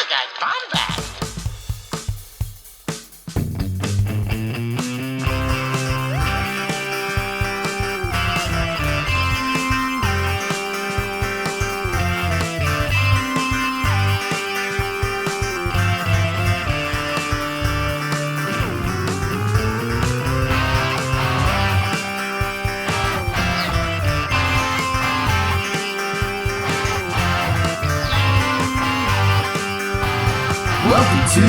the guy Bombad. Welcome to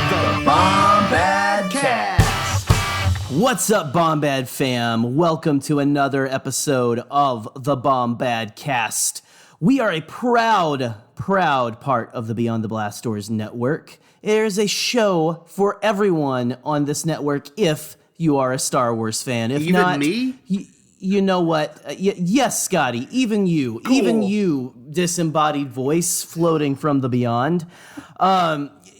the Bombadcast. What's up, Bombad fam? Welcome to another episode of the Bombadcast. We are a proud part of the Beyond the Blast Doors network. There's a show for everyone on this network if you are a Star Wars fan. If even not, me? You know what? Yes, Scotty, even you. Cool. Even you, disembodied voice floating from the beyond.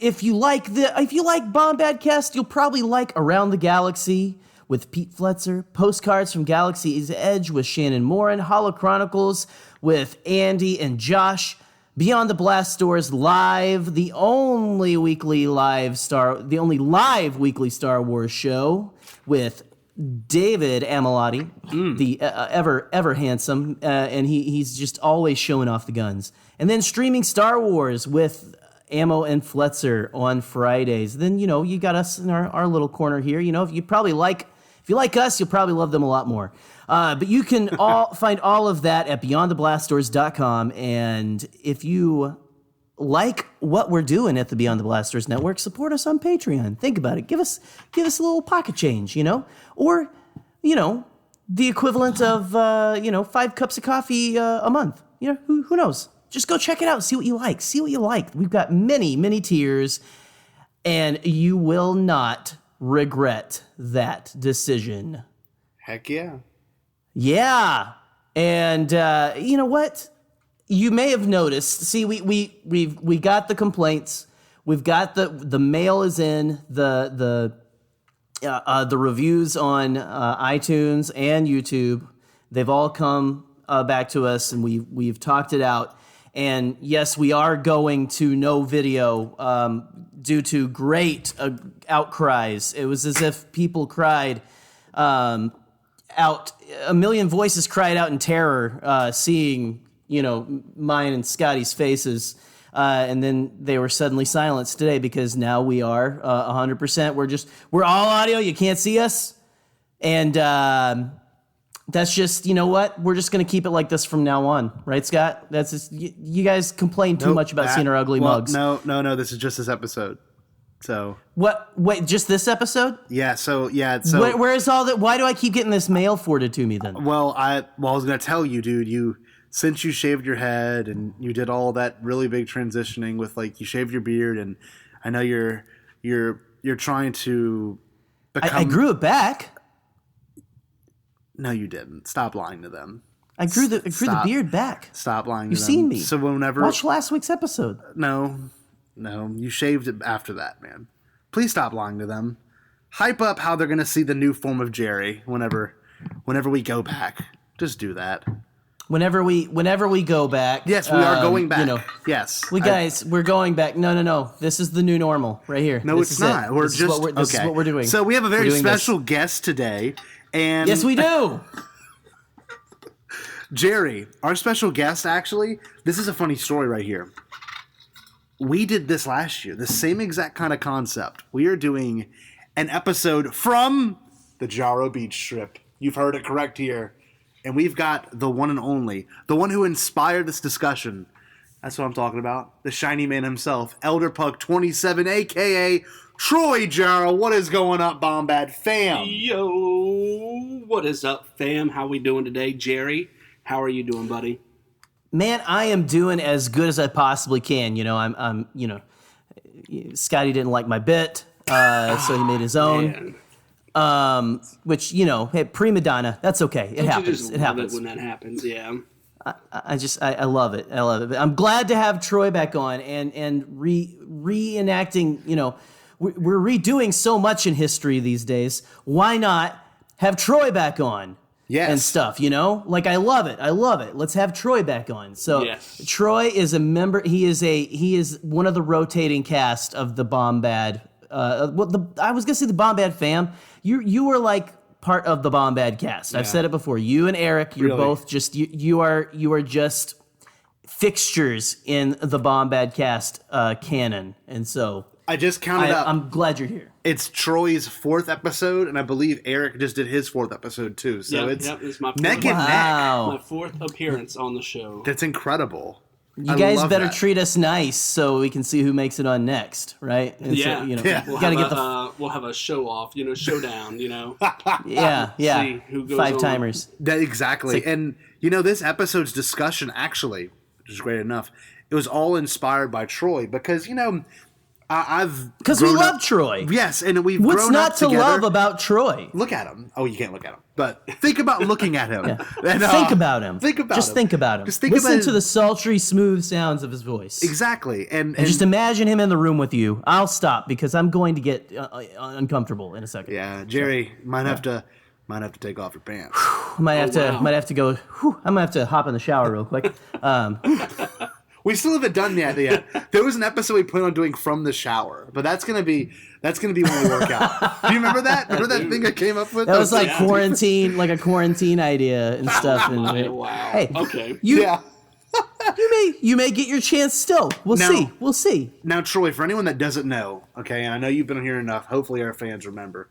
If you like Bombadcast, you'll probably like Around the Galaxy with Pete Fletzer, Postcards from Galaxy's Edge with Shannon Morin, Holo Chronicles with Andy and Josh, Beyond the Blast Doors Live, the only live weekly Star Wars show with David Amelotti, the ever handsome, and he's just always showing off the guns. And then streaming Star Wars with Ammo and Fletzer on Fridays. Then, you got us in our little corner here. If you like us, you'll probably love them a lot more. But you can find all of that at beyondtheblastdoors.com. And if you like what we're doing at the Beyond the Blast Doors Network, support us on Patreon. Think about it. Give us a little pocket change, or, the equivalent of, 5 cups of coffee a month. Who knows? Just go check it out. See what you like. We've got many tiers, and you will not regret that decision. Heck yeah. Yeah. And you know what? You may have noticed. See, we got the complaints. We've got the mail is in, the reviews on iTunes and YouTube. They've all come back to us, and we've talked it out. And yes, we are going to no video due to great outcries. It was as if people cried out. A million voices cried out in terror, seeing mine and Scotty's faces, and then they were suddenly silenced today because now we are 100%. We're all audio. You can't see us, and that's just, what? We're just going to keep it like this from now on. Right, Scott? That's just, you guys complain too much about seeing our ugly mugs. No. This is just this episode. So. What? Wait, just this episode? Yeah, so. Where's all that? Why do I keep getting this mail forwarded to me then? Well, I was going to tell you, dude, since you shaved your head and you did all that really big transitioning with, you shaved your beard, and I know you're trying to become. I grew it back. No, you didn't. Stop lying to them. I grew the beard back. Stop lying to them. You've seen me. So whenever watch last week's episode. No, you shaved it after that, man. Please stop lying to them. Hype up how they're gonna see the new form of Jerry whenever we go back. Just do that. Whenever we go back. Yes, we are going back. Yes, we're going back. No. This is the new normal right here. No, it's not. This is what we're doing. So we have a very special guest today. And yes, we do. Jerry, our special guest, actually, this is a funny story right here. We did this last year, the same exact kind of concept. We are doing an episode from the Jarreau Beach Strip. You've heard it correct here. And we've got the one and only, the one who inspired this discussion. That's what I'm talking about. The shiny man himself, Elder Puck 27, a.k.a. Troy Jarreau. What is going up, Bombad fam? Yo, what is up, fam? How we doing today, Jerry? How are you doing, buddy? Man, I am doing as good as I possibly can. I'm Scotty didn't like my bit, so he made his own. Man. Which, hey, prima donna, that's okay. It happens. It happens when that happens. Yeah. I love it. I love it. But I'm glad to have Troy back on and reenacting, we're redoing so much in history these days. Why not have Troy back on? Yes. and stuff, you know? Like, I love it. I love it. Let's have Troy back on. So Yes. Troy is a member. He is one of the rotating cast of the Bombad. I was gonna say the Bombad fam. You were like part of the Bombad cast. I've said it before. You and Eric, you're Really? both just you are just fixtures in the Bombad cast canon, and so I just counted up. I'm glad you're here. It's Troy's 4th episode, and I believe Eric just did his 4th episode too. So it's my neck and neck. Wow. my 4th appearance on the show. That's incredible. You I guys love better that. treat us nice so we can see who makes it on next, right? And Yeah. so, you know, Yeah. We'll gotta have get we'll have a show off, showdown, yeah. see who goes 5 on. timers. That exactly. It's like- And this episode's discussion actually, which is great enough, it was all inspired by Troy because I've Because we grown love up- Troy. Yes, and we've What's grown not up to together. love about Troy? Look at him. Oh, you can't look at him, but think about looking at him. And, Think about him. Think about Just him. think about him. Just think Listen about to the sultry, smooth sounds of his voice. exactly. And And just imagine him in the room with you. I'll stop because I'm going to get uncomfortable in a second. yeah, Jerry might have to take off your pants. I might have wow. to go. I might have to hop in the shower real quick. We still haven't done that yet. There was an episode we planned on doing from the shower, but that's gonna be when we work out. Do you remember that? Remember that thing I came up with? That was like Yeah. quarantine, like a quarantine idea and stuff. And Wow. Hey, Okay. yeah. you may get your chance still. We'll Now- see. We'll see. Now, Troy, for anyone that doesn't know, okay, and I know you've been on here enough. Hopefully, our fans remember.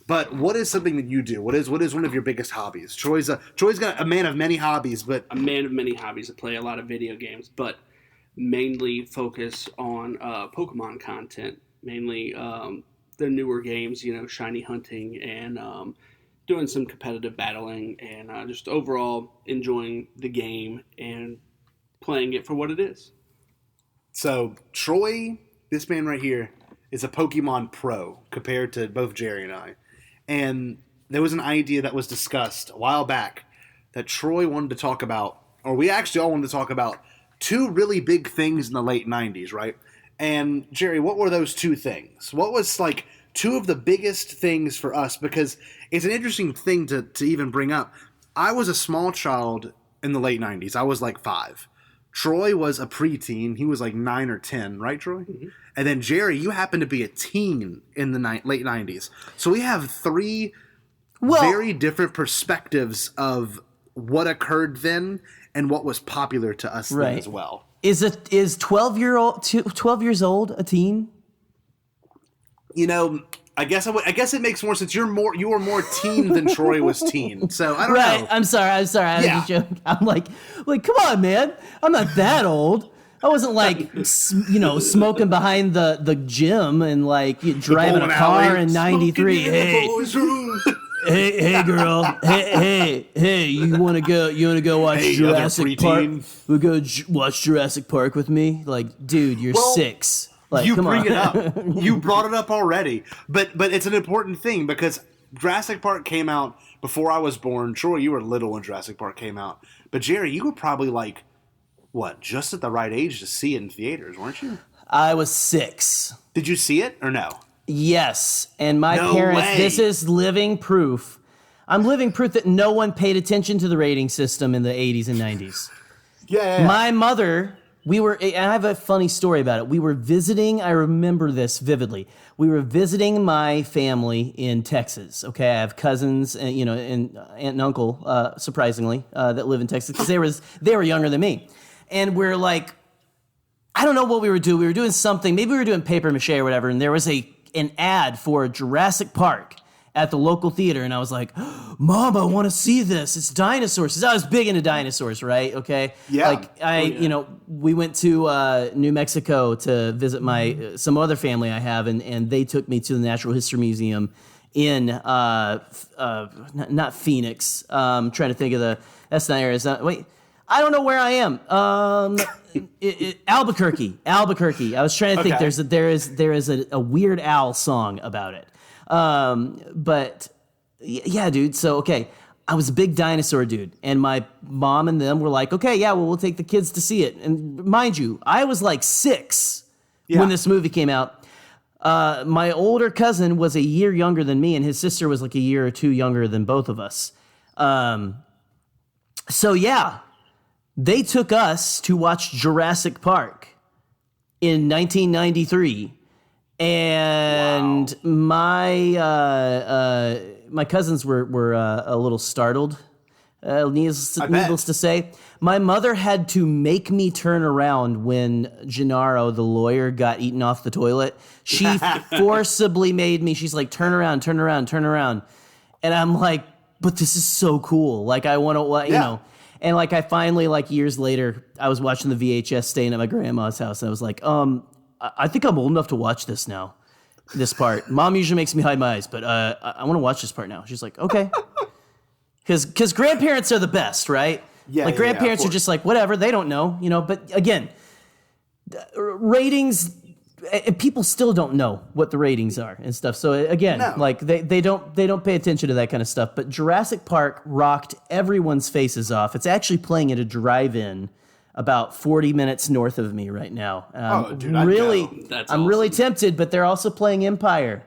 But what is something that you do? What is one of your biggest hobbies? Troy's got a man of many hobbies, but A man of many hobbies. I play a lot of video games, but mainly focus on Pokemon content. Mainly the newer games, shiny hunting and doing some competitive battling and just overall enjoying the game and playing it for what it is. so Troy, this man right here, is a Pokemon pro compared to both Jerry and I. And there was an idea that was discussed a while back that Troy wanted to talk about, or we actually all wanted to talk about, 2 really big things in the late 90s, right? And Jerry, what were those 2 things? What was like 2 of the biggest things for us? Because it's an interesting thing to even bring up. I was a small child in the late 90s. I was like 5. Troy was a preteen. He was like 9 or 10, right, Troy? Mm-hmm. And then Jerry, you happened to be a teen in the late 90s. So we have 3 very different perspectives of what occurred then and what was popular to us then as well. Is 12 years old a teen? I guess it makes more sense. You were more teen than Troy was teen. So I don't know. I'm sorry. I was just joking. I'm like, come on, man. I'm not that old. I wasn't like, smoking behind the gym and like driving a bowling car alley. in '93. Hey, girl. Hey, you want to go watch Hey, Jurassic Park? preteen. We'll go watch Jurassic Park with me? Like, dude, you're 6. Like, You come bring on. it up. You brought it up already. But it's an important thing because Jurassic Park came out before I was born. Troy, you were little when Jurassic Park came out. But Jerry, you were probably like, what, just at the right age to see it in theaters, weren't you? I was 6. Did you see it or no? Yes, and my No parents, way. this is living proof. I'm living proof that no one paid attention to the rating system in the 80s and 90s. Yeah. My mother, and I have a funny story about it. We were visiting, I remember this vividly. We were visiting my family in Texas. Okay, I have cousins, and and aunt and uncle, surprisingly, that live in Texas because they were younger than me, and we're like, I don't know what we were doing. We were doing something. Maybe we were doing paper mache or whatever, and there was an ad for Jurassic Park at the local theater, and I was like, Mom, I want to see this. It's dinosaurs. 'Cause I was big into dinosaurs, right? Okay. Yeah. Like we went to New Mexico to visit some other family I have, and they took me to the Natural History Museum in not Phoenix. Trying to think of that's not area. Wait, I don't know where I am. Albuquerque. I was trying to think. Okay. There is a Weird Al song about it. But yeah, dude. So, okay. I was a big dinosaur dude, and my mom and them were like, okay, yeah, well, we'll take the kids to see it. And mind you, I was like 6 when this movie came out. My older cousin was a year younger than me, and his sister was like a year or 2 younger than both of us. So yeah, they took us to watch Jurassic Park in 1993, and my cousins were a little startled. Needless to say, my mother had to make me turn around when Gennaro, the lawyer, got eaten off the toilet. She forcibly made me. She's like, turn around, turn around, turn around. And I'm like, but this is so cool. Like, I want to, you know. And like, I finally, like years later, I was watching the VHS staying at my grandma's house. And I was like, I think I'm old enough to watch this now. This part. Mom usually makes me hide my eyes, but I want to watch this part now. She's like, okay. Because grandparents are the best, right? Yeah. Like grandparents are just like, whatever, they don't know, you know. But again, ratings, people still don't know what the ratings are and stuff. So again, like they don't pay attention to that kind of stuff. But Jurassic Park rocked everyone's faces off. It's actually playing at a drive-in about 40 minutes north of me right now. Dude, I'm really tempted, but they're also playing Empire.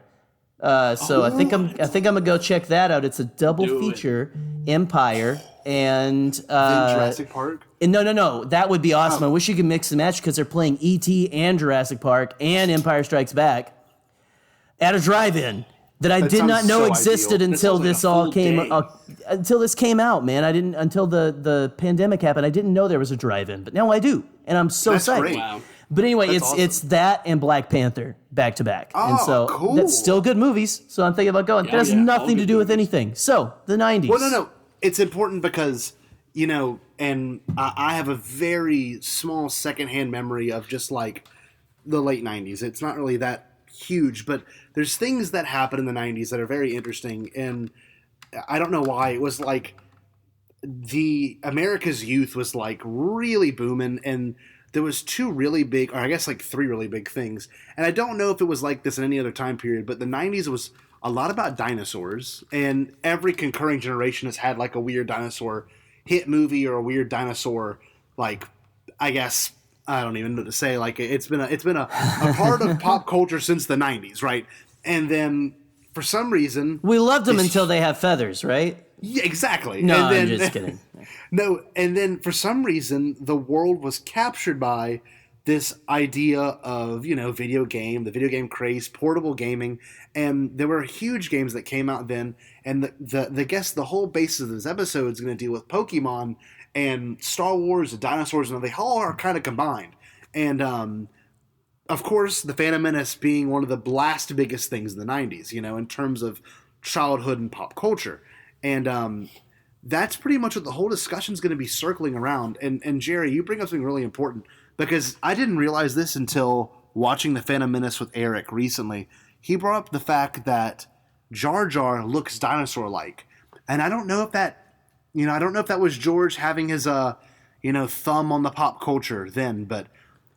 So I think I'm gonna go check that out. It's a double feature, Empire and Jurassic Park. And no, that would be awesome. I wish you could mix and match because they're playing E.T. and Jurassic Park and Empire Strikes Back at a drive-in that I did not know existed until this all came until this came out. Man, I didn't until the pandemic happened. I didn't know there was a drive-in, but now I do, and I'm so psyched. Great. Wow. But anyway, it's that and Black Panther back to back. And so cool. That's still good movies. So I'm thinking about going. That has nothing to do with anything. So the 90s. Well, no. It's important because, you know, and I have a very small secondhand memory of just like the late 90s. It's not really that huge, but there's things that happen in the 90s that are very interesting. And I don't know why. It was like the America's youth was like really booming, and there was two really big, or I guess like three really big things. And I don't know if it was like this in any other time period, but the 90s was a lot about dinosaurs. And every concurring generation has had like a weird dinosaur hit movie or a weird dinosaur, like, I guess, I don't even know what to say. Like, it's been a part of pop culture since the 90s, right? And then for some reason... We loved them until they have feathers, right? Yeah, exactly. No, and then, I'm just kidding. No, and then for some reason, the world was captured by this idea of, you know, the video game craze, portable gaming, and there were huge games that came out then, and the whole basis of this episode is going to deal with Pokemon and Star Wars and dinosaurs, and they all are kind of combined. And, of course, The Phantom Menace being one of the blast biggest things in the 90s, you know, in terms of childhood and pop culture. And that's pretty much what the whole discussion is going to be circling around. And Jerry, you bring up something really important, because I didn't realize this until watching The Phantom Menace with Eric recently. He brought up the fact that Jar Jar looks dinosaur-like. And I don't know if that was George having his, thumb on the pop culture then, but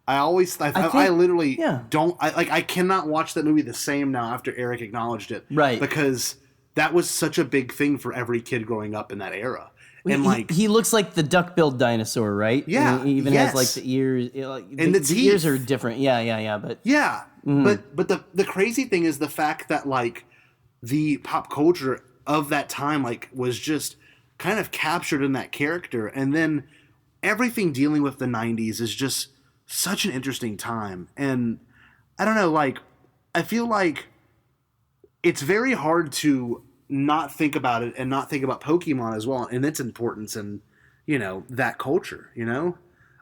I literally I cannot watch that movie the same now after Eric acknowledged it. Right. Because that was such a big thing for every kid growing up in that era. And he looks like the duck-billed dinosaur, right? Yeah, and he even has like the ears. And the ears are different. Yeah. But yeah, but the crazy thing is the fact that like the pop culture of that time like was just kind of captured in that character, and then everything dealing with the 90s is just such an interesting time. And I don't know, like I feel like it's very hard to not think about it and not think about Pokemon as well and its importance and, you know, that culture, you know?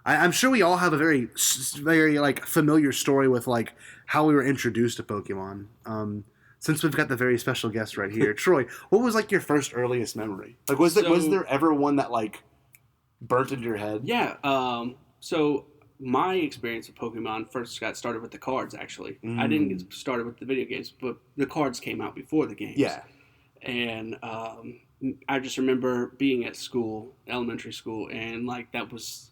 I'm sure we all have a very, very, like, familiar story with, like, how we were introduced to Pokemon. Since we've got the very special guest right here. Troy, what was, like, your first earliest memory? Like, was there ever one that, like, burnt into your head? Yeah, so my experience with Pokemon first got started with the cards, actually. I didn't get started with the video games, but the cards came out before the games. Yeah. And I just remember being at school, elementary school, and, like, that was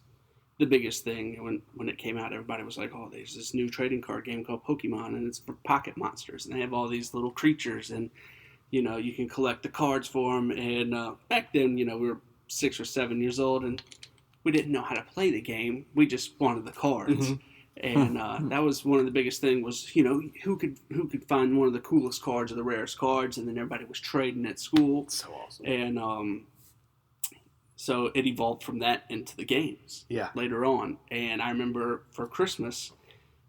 the biggest thing. When it came out, everybody was like, oh, there's this new trading card game called Pokemon, and it's for pocket monsters, and they have all these little creatures, and, you know, you can collect the cards for them. And back then, you know, we were 6 or 7 years old, and we didn't know how to play the game. We just wanted the cards. And that was one of the biggest things was, you know, who could find one of the coolest cards or the rarest cards, and then everybody was trading at school. So awesome. And So it evolved from that into the games later on. And I remember for Christmas,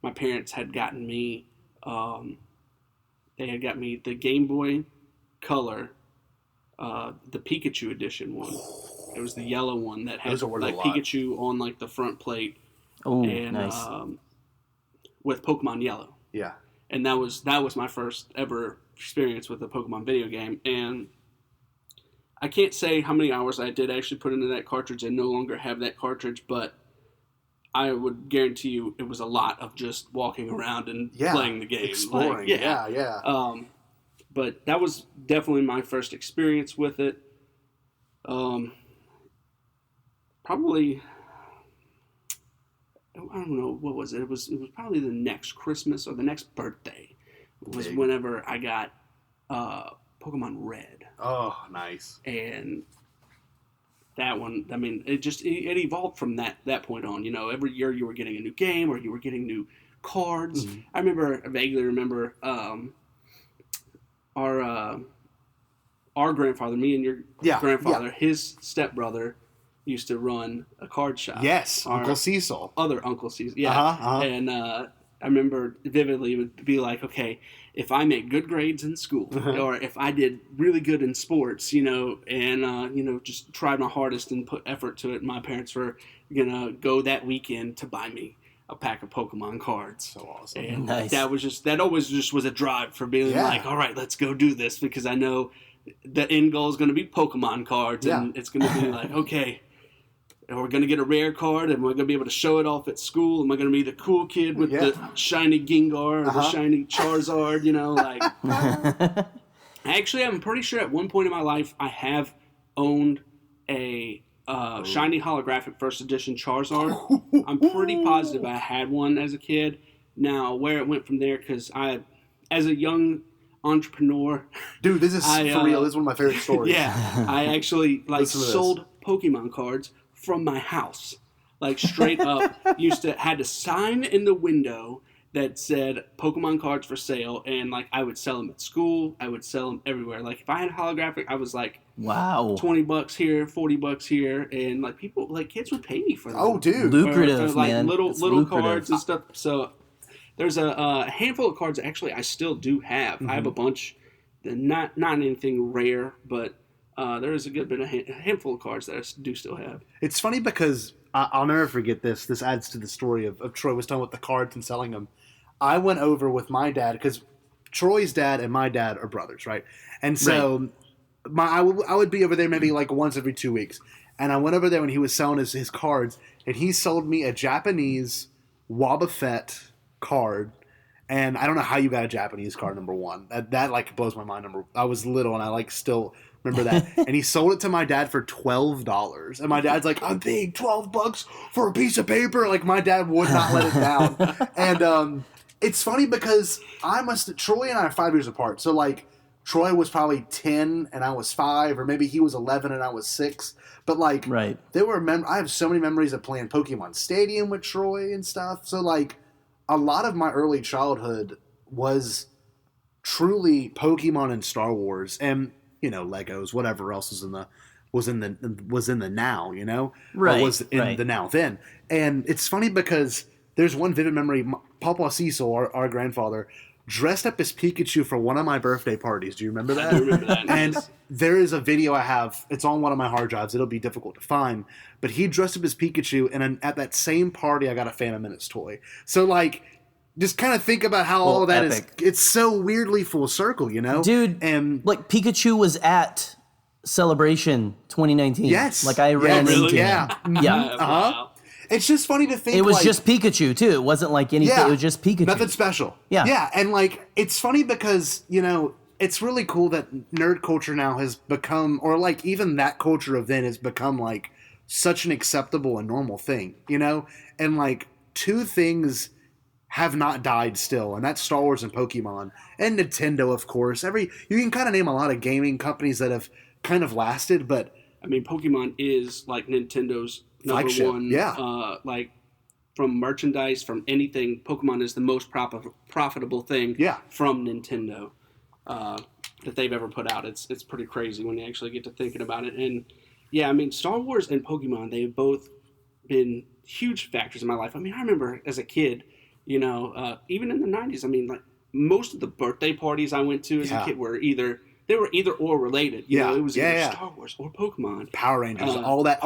my parents had gotten me, they had got me the Game Boy Color, the Pikachu edition one. It was the yellow one that had like Pikachu on like the front plate. Oh, and, nice. With Pokemon Yellow. Yeah. And that was my first ever experience with a Pokemon video game. And I can't say how many hours I did actually put into that cartridge. I no longer have that cartridge, but I would guarantee you it was a lot of just walking around and playing the game. Exploring. Yeah. But that was definitely my first experience with it. Probably, I don't know, what was it? It was probably the next Christmas or the next birthday. It was whenever I got Pokemon Red. Oh, nice. And that one, I mean, it evolved from that point on. You know, every year you were getting a new game or you were getting new cards. Mm-hmm. I vaguely remember our grandfather, me and your grandfather, his stepbrother used to run a card shop. Yes, Uncle Cecil. Other Uncle Cecil, yeah. And I remember vividly it would be like, okay, if I make good grades in school, or if I did really good in sports, and just tried my hardest and put effort to it, my parents were gonna go that weekend to buy me a pack of Pokemon cards. So awesome. And nice. that always was a drive for being like, all right, let's go do this, because I know the end goal is going to be Pokemon cards, and it's going to be like, okay, we're going to get a rare card, and we're going to be able to show it off at school. Am I going to be the cool kid with the shiny Gengar or the shiny Charizard? Actually, I'm pretty sure at one point in my life I have owned a shiny holographic first edition Charizard. I'm pretty positive I had one as a kid. Now, where it went from there, because as a young entrepreneur, dude, this is for real. This is one of my favorite stories. Yeah, I actually sold Pokemon cards from my house, like straight up. Had to sign in the window that said Pokemon cards for sale, and like I would sell them at school. I would sell them everywhere. Like if I had a holographic, I was like, wow, $20 here, $40 here, and like kids would pay me for them. Oh, dude, lucrative, like man. Little lucrative. cards and stuff. So there's a handful of cards actually I still do have. I have a bunch, not anything rare, but there is a good bit of a handful of cards that I do still have. It's funny because I'll never forget this. This adds to the story of Troy was talking about the cards and selling them. I went over with my dad because Troy's dad and my dad are brothers, right? And so I would be over there maybe like once every 2 weeks. And I went over there when he was selling his cards, and he sold me a Japanese Wobbuffet card. And I don't know how you got a Japanese card, number one. That like blows my mind. I was little and I still remember that. And he sold it to my dad for $12. And my dad's like, I'm paying $12 for a piece of paper. Like my dad would not let it down. And it's funny because Troy and I are 5 years apart. So like Troy was probably 10 and I was 5, or maybe he was 11 and I was 6. But like there were I have so many memories of playing Pokemon Stadium with Troy and stuff. So like a lot of my early childhood was truly Pokemon and Star Wars, and Legos, whatever else was in the now, was in the now then. And it's funny because there's one vivid memory. Papa Cecil, our grandfather, dressed up as Pikachu for one of my birthday parties. Do you remember that? I do remember that. And there is a video I have. It's on one of my hard drives. It'll be difficult to find. But he dressed up as Pikachu, and at that same party, I got a Phantom Menace toy. So, like, just kind of think about how all of that epic. is. It's so weirdly full circle, Dude, and like, Pikachu was at Celebration 2019. Yes. Like, I ran into him. Yeah. Wow. It's just funny to think it was just Pikachu, too. It wasn't like anything. It was just Pikachu. Nothing special. Yeah. Yeah, and, like, it's funny because, it's really cool that nerd culture now has become, or, like, even that culture of then has become, like, such an acceptable and normal thing, And, like, two things have not died still, and that's Star Wars and Pokemon. And Nintendo, of course. You can kind of name a lot of gaming companies that have kind of lasted, but... I mean, Pokemon is, like, Nintendo's number flagship. one. Yeah. Like, from merchandise, from anything, Pokemon is the most profitable thing from Nintendo that they've ever put out. It's pretty crazy when you actually get to thinking about it. And Yeah, I mean, Star Wars and Pokemon, they've both been huge factors in my life. I mean, I remember as a kid, even in the 90s, I mean, like most of the birthday parties I went to as a kid were either or related. You know, it was either Star Wars or Pokemon. Power Rangers, all that.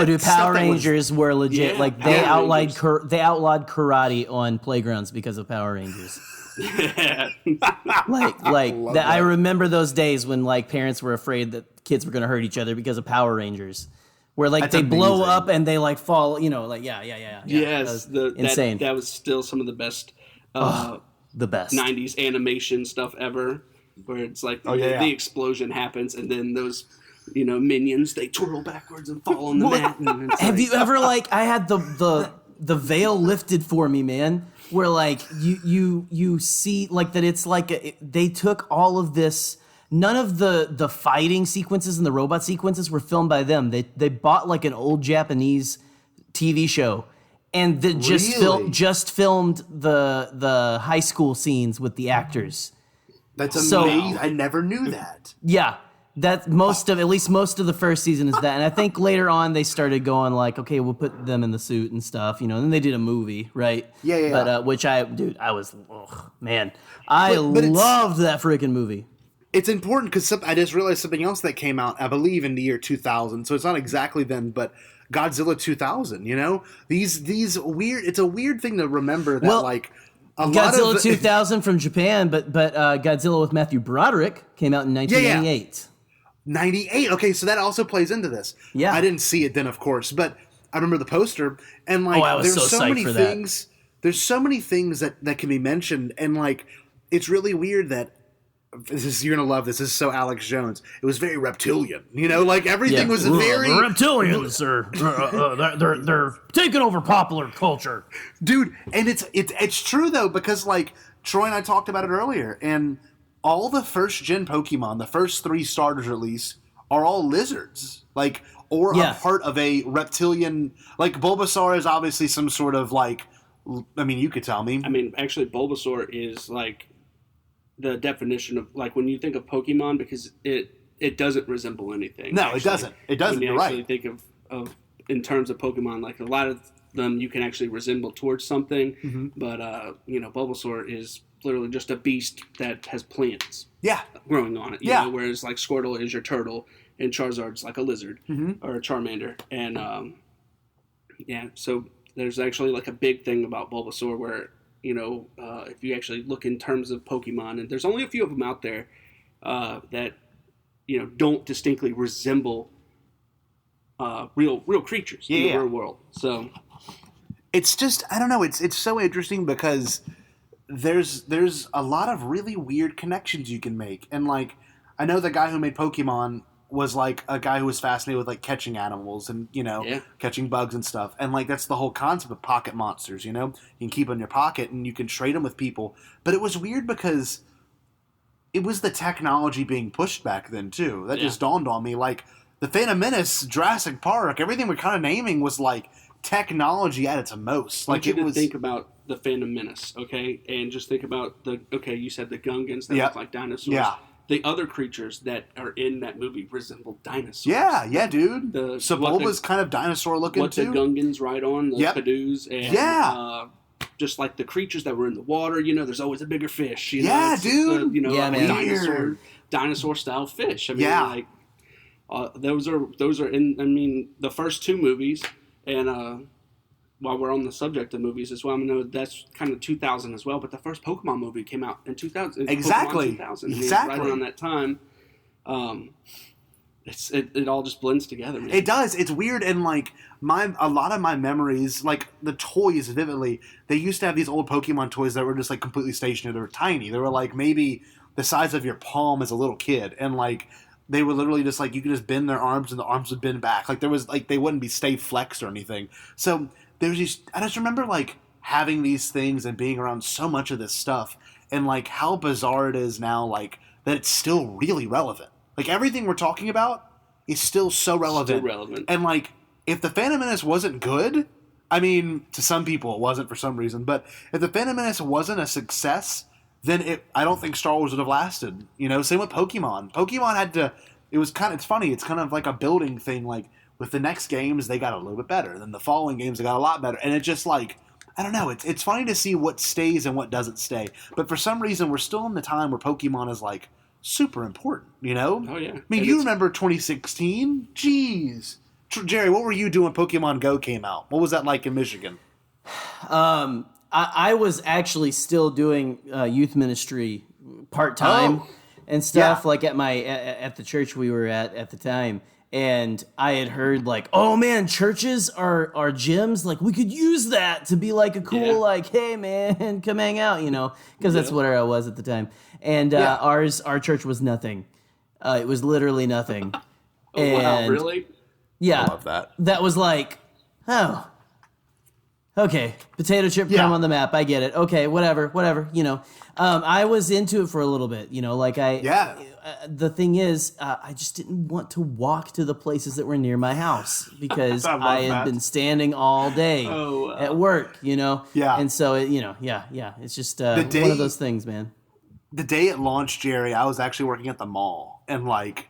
Dude, Power Rangers were legit. Yeah, like they outlawed karate on playgrounds because of Power Rangers. Yeah. I remember those days when like parents were afraid that kids were going to hurt each other because of Power Rangers. Where like they blow up and they like fall, Yes, insane. That was still some of the best, the best 90s animation stuff ever. Where it's like the explosion happens and then those, minions they twirl backwards and fall on the mat. And have you ever I had the veil lifted for me, man. Where like you see like that it's like they took all of this. None of the fighting sequences and the robot sequences were filmed by them. They bought like an old Japanese TV show, and just filmed the high school scenes with the actors. That's amazing. I never knew that. Yeah, that at least most of the first season is that, and I think later on they started going like, okay, we'll put them in the suit and stuff, and then they did a movie, right? Yeah. But I was, man, I loved that freaking movie. It's important because I just realized something else that came out, I believe, in the year 2000. So it's not exactly then, but Godzilla 2000. These weird. It's a weird thing to remember that Godzilla 2000 from Japan, but Godzilla with Matthew Broderick came out in 1998. 98. Okay, so that also plays into this. Yeah, I didn't see it then, of course, but I remember the poster and I was there's so many for things. There's so many things that can be mentioned, and it's really weird that. You're gonna love this. This is so Alex Jones. It was very reptilian, everything was very the reptilians are they're taking over popular culture, dude. And it's true though, because Troy and I talked about it earlier, and all the first gen Pokemon, the first 3 starters at least, are all lizards, or a part of a reptilian. Bulbasaur is obviously some sort of you could tell me. I mean, actually, Bulbasaur is the definition of when you think of Pokemon, because it doesn't resemble anything. No, actually. It doesn't. When you You're actually right. think of in terms of Pokemon, a lot of them you can actually resemble towards something, but Bulbasaur is literally just a beast that has plants growing on it. You know, whereas Squirtle is your turtle and Charizard's like a lizard or a Charmander, and so there's actually a big thing about Bulbasaur where. If you actually look in terms of Pokemon, and there's only a few of them out there that, don't distinctly resemble real creatures in the real world. So it's just, I don't know, it's so interesting because there's a lot of really weird connections you can make. And I know the guy who made Pokemon was a guy who was fascinated with catching animals and catching bugs and stuff, and that's the whole concept of pocket monsters. You can keep them in your pocket and you can trade them with people. But it was weird because it was the technology being pushed back then too that just dawned on me. The Phantom Menace, Jurassic Park, everything we're kind of naming was technology at its most. I want you to think about the Phantom Menace, okay, and just think about you said the Gungans that look like dinosaurs. Yeah. The other creatures that are in that movie resemble dinosaurs. Yeah, dude. Sebulba's kind of dinosaur looking too. What the Gungans ride on, the Kadoos, and just the creatures that were in the water. There's always a bigger fish. Dude. Dinosaur style fish. I mean, those are in. I mean, the first 2 movies, and while we're on the subject of movies as well, I know that's kind of 2000 as well, but the first Pokemon movie came out in 2000. Exactly. Pokemon 2000. Right around that time. It all just blends together, man. It does. It's weird, and a lot of my memories, the toys vividly, they used to have these old Pokemon toys that were just completely stationary. They were tiny. They were maybe the size of your palm as a little kid, and they were literally just you could just bend their arms and the arms would bend back. There was they wouldn't be stay flexed or anything. So there's these. I just remember having these things and being around so much of this stuff, and how bizarre it is now that it's still really relevant. Everything we're talking about is still so relevant. Still relevant. And if the Phantom Menace wasn't good, I mean, to some people it wasn't for some reason, but if the Phantom Menace wasn't a success, then I don't think Star Wars would have lasted. Same with Pokemon. Pokemon had to. it's funny. It's kind of like a building thing. Like with the next games, they got a little bit better. Then the following games, they got a lot better. And it's just like, I don't know. It's funny to see what stays and what doesn't stay. But for some reason, we're still in the time where Pokemon is like super important, you know? Oh, yeah. I mean, you remember 2016? Jeez. Jerry, what were you doing when Pokemon Go came out? What was that like in Michigan? I was actually still doing youth ministry part-time and stuff, like at the church we were at the time. And I had heard like, oh man, churches are gyms. Like we could use that to be like a cool, like, hey man, come hang out, you know, because that's what I was at the time. And our church was nothing. It was literally nothing. Wow, really? Yeah. I love that. That was like, oh, okay, potato chip crumb on the map. I get it. Okay, whatever, you know. I was into it for a little bit, you know, like the thing is, I just didn't want to walk to the places that were near my house because I had been standing all day at work, you know? Yeah. And so, it's just one of those things, man. The day it launched, Jerry, I was actually working at the mall, and like,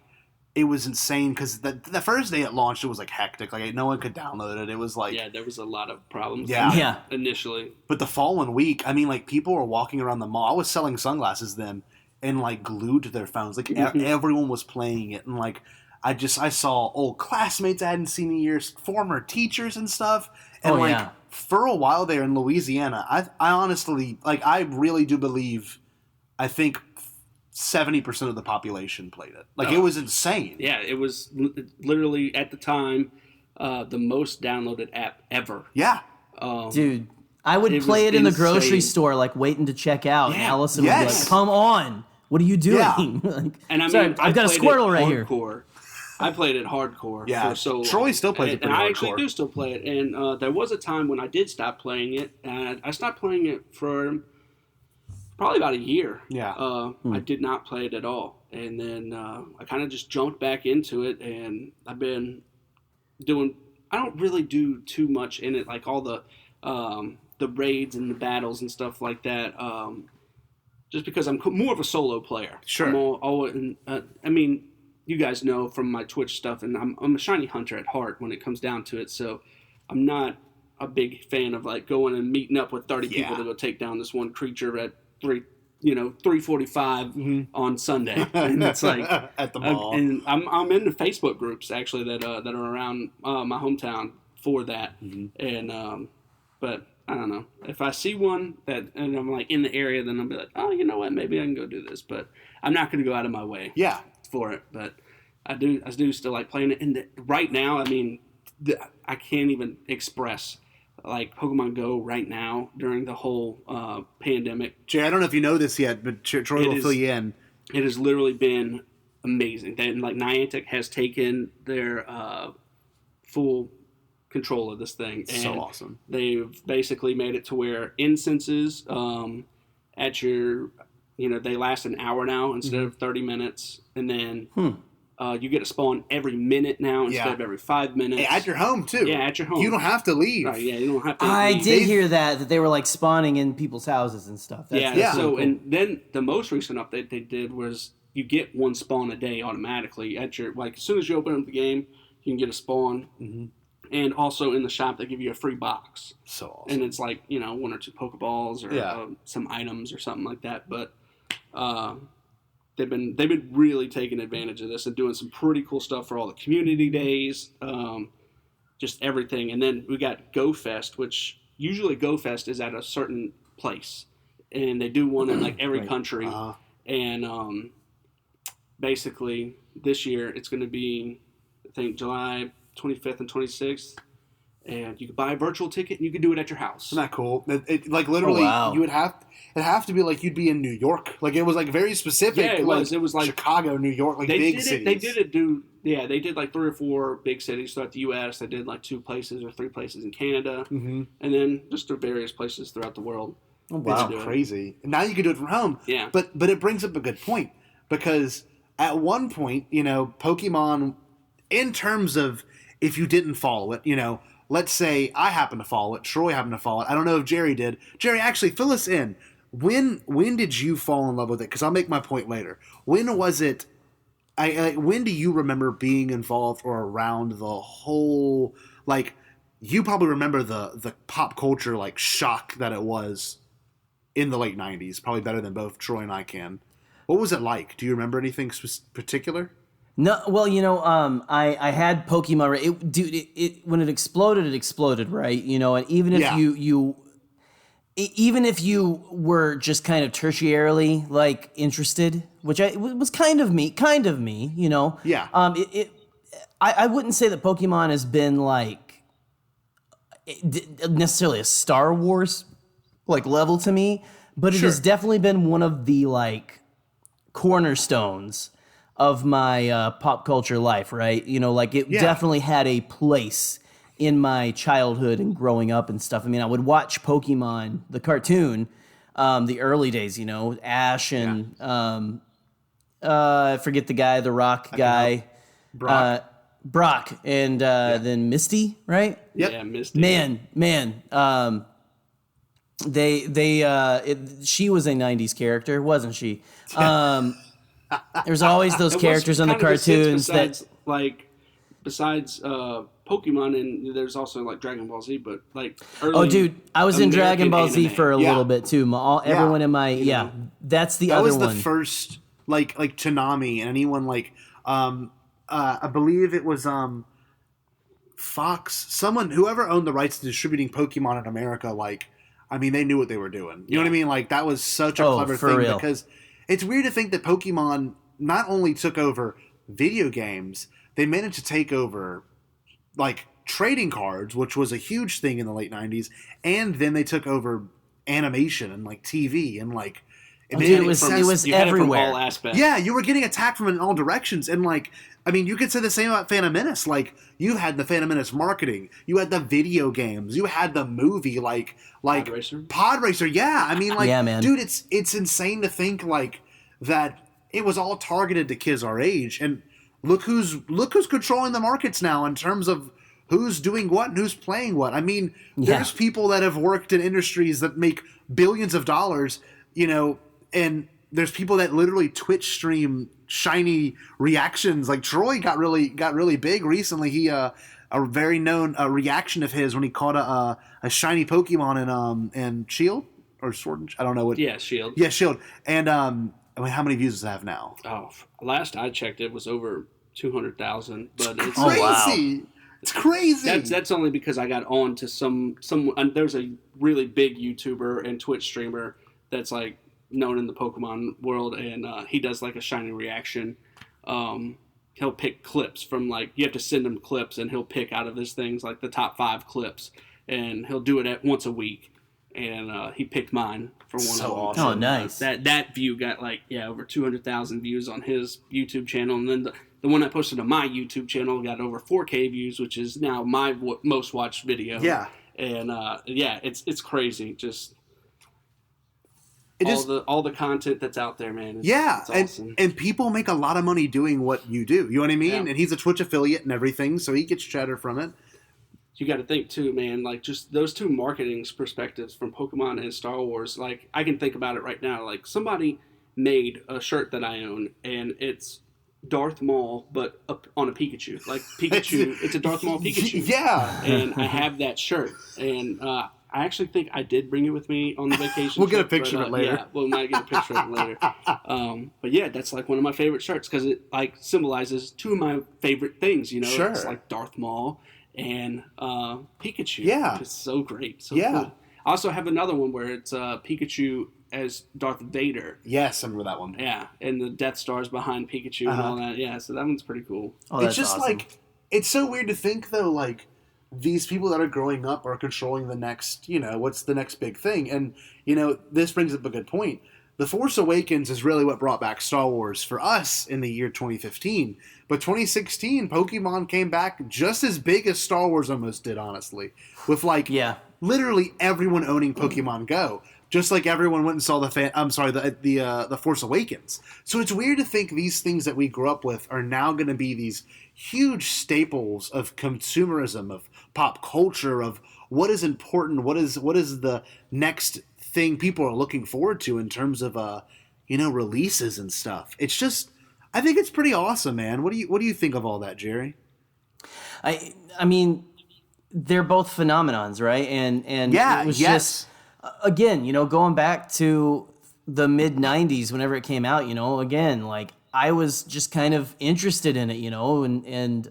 it was insane because the first day it launched, it was like hectic. Like no one could download it. It was like there was a lot of problems. Yeah. Initially, but the following week, I mean, like people were walking around the mall. I was selling sunglasses then, and like glued to their phones. Like everyone was playing it, and like I saw old classmates I hadn't seen in years, former teachers and stuff, and for a while there in Louisiana, I honestly I really do believe, I think 70% of the population played it. Like it was insane. Yeah, it was literally at the time the most downloaded app ever. Yeah, dude, I would play it in the grocery store, like waiting to check out. And Allison would be like, "Come on, what are you doing?" Yeah. Like, and I mean, sorry, I've got a Squirtle right here. I played it hardcore. Yeah, for so long. Troy still plays it pretty and I hardcore. actually do still play it. And there was a time when I did stop playing it, and I stopped playing it for probably about a year. Yeah. I did not play it at all. And then I kind of just jumped back into it, and I've been doing – I don't really do too much in it, like all the raids and the battles and stuff like that, just because I'm more of a solo player. Sure. I mean, you guys know from my Twitch stuff, and I'm a shiny hunter at heart when it comes down to it, so I'm not a big fan of like going and meeting up with 30 people to go take down this one creature at 3:45 on Sunday, and it's like at the mall. And I'm in the Facebook groups actually that are around my hometown for that, and but I don't know if I see one and I'm like in the area, then I'll be like, oh, you know what, maybe I can go do this, but I'm not going to go out of my way for it. But I do still like playing it, and right now, I mean, I can't even express like Pokemon Go right now during the whole pandemic. Jay, I don't know if you know this yet, but Troy will fill you in. It has literally been amazing. Then, like, Niantic has taken their full control of this thing. And so awesome. They've basically made it to where incenses at your, they last an hour now instead of 30 minutes. And then you get a spawn every minute now instead of every 5 minutes. Hey, at your home, too. Yeah, at your home. You don't have to leave. Right, you don't have to I leave. did hear that they were like spawning in people's houses and stuff. That's So, cool. and then the most recent update they did was you get one spawn a day automatically at your, like, as soon as you open up the game, you can get a spawn. And also in the shop, they give you a free box. So awesome. And it's like, 1 or 2 Pokeballs or some items or something like that. But they've been really taking advantage of this and doing some pretty cool stuff for all the community days, just everything. And then we got GoFest, which usually GoFest is at a certain place, and they do one in like every country. And basically this year it's going to be, I think, July 25th and 26th. And you could buy a virtual ticket, and you could do it at your house. Isn't that cool? It like literally, you would have to be like you'd be in New York. Like it was like very specific. Yeah, it was. It was like Chicago, New York, like big cities. They did like 3 or 4 big cities throughout the U.S. They did like 2 places or 3 places in Canada, and then just various places throughout the world. Oh, wow, it's crazy! And now you can do it from home. Yeah, but it brings up a good point because at one point, Pokemon, in terms of if you didn't follow it, let's say I happen to follow it, Troy happened to follow it. I don't know if Jerry did. Jerry, actually, fill us in. When did you fall in love with it? Because I'll make my point later. When was it when do you remember being involved or around the whole, like, you probably remember the pop culture, like, shock that it was in the late 90s, probably better than both Troy and I can. What was it like? Do you remember anything particular? No, well, I had Pokemon. Right? When it exploded, right? And even if even if you were just kind of tertiarily like interested, which it was kind of me, Yeah. I wouldn't say that Pokemon has been like necessarily a Star Wars like level to me, but it has definitely been one of the like cornerstones of my pop culture life, right? It definitely had a place in my childhood and growing up and stuff. I mean, I would watch Pokemon, the cartoon, the early days, Ash and I forget the guy, the rock guy. Brock and then Misty, right? Yep. Yeah, Misty. Man. She was a 90s character, wasn't she? There's always those characters on the cartoons besides Pokemon, and there's also like Dragon Ball Z, but like early oh, dude, I was in Dragon Ball Z anime. for a little bit too. Everyone in my that's the other one. That was the first like Toonami and anyone like I believe it was Fox, whoever owned the rights to distributing Pokemon in America. Like, I mean, they knew what they were doing. You know what I mean? Like, that was such a clever thing real. Because it's weird to think that Pokemon not only took over video games, they managed to take over like trading cards, which was a huge thing in the late 90s, and then they took over animation and like TV and like it was everywhere. All aspects. Yeah, you were getting attacked from in all directions, and like, I mean, you could say the same about Phantom Menace. Like, you had the Phantom Menace marketing, you had the video games, you had the movie, like Pod Racer. Yeah, I mean, like, man. Dude, it's insane to think like that. It was all targeted to kids our age, and look who's controlling the markets now in terms of who's doing what and who's playing what. I mean, there's people that have worked in industries that make billions of dollars, and there's people that literally Twitch stream shiny reactions. Like Troy got really big recently. He a very known reaction of his when he caught a shiny Pokemon in Shield or Sword and, I don't know what. Yeah, Shield. Yeah, Shield. And I mean, how many views does it have now? Oh, last I checked, it was over 200,000. But it's crazy. Wow. It's crazy. That's only because I got on to some. There's a really big YouTuber and Twitch streamer that's like known in the Pokemon world, and he does like a shiny reaction. He'll pick clips from like, you have to send him clips, and he'll pick out of his things like the top 5 clips, and he'll do it once a week. And he picked mine for one So of them. awesome. Oh, nice. That view got like over 200,000 views on his YouTube channel, and then the one I posted on my YouTube channel got over 4K views, which is now my most watched video. Yeah. And it's crazy. All the content that's out there, man. It's awesome. And people make a lot of money doing what you do. You know what I mean? Yeah. And he's a Twitch affiliate and everything, so he gets cheddar from it. You got to think too, man. Like just those two marketing perspectives from Pokemon and Star Wars. Like I can think about it right now. Like somebody made a shirt that I own, and it's Darth Maul, but on a Pikachu. Like Pikachu, it's a Darth Maul Pikachu. Yeah. And I have that shirt, and I actually think I did bring it with me on the vacation. We'll get a trip, picture of it later. Yeah, we might get a picture of it later. But yeah, that's like one of my favorite shirts because it like symbolizes two of my favorite things. Sure. It's like Darth Maul and Pikachu. Yeah. It's so great. So Yeah. cool. I also have another one where it's Pikachu as Darth Vader. Yes, I remember that one. Yeah, and the Death Stars behind Pikachu and all that. Yeah, so that one's pretty cool. Oh, It's that's just awesome. like, it's so weird to think though, like, these people that are growing up are controlling the next, what's the next big thing. And, this brings up a good point. The Force Awakens is really what brought back Star Wars for us in the year 2015. But 2016, Pokemon came back just as big as Star Wars almost did, honestly. With literally everyone owning Pokemon Go. Just like everyone went and saw the Force Awakens. So it's weird to think these things that we grew up with are now going to be these huge staples of consumerism, of pop culture, of what is important, what is the next thing people are looking forward to in terms of releases and stuff. It's just, I think it's pretty awesome, man. What do you think of all that, Jerry? I mean, they're both phenomenons, right? And it was just, again, going back to the mid 90s, whenever it came out, again, like I was just kind of interested in it, and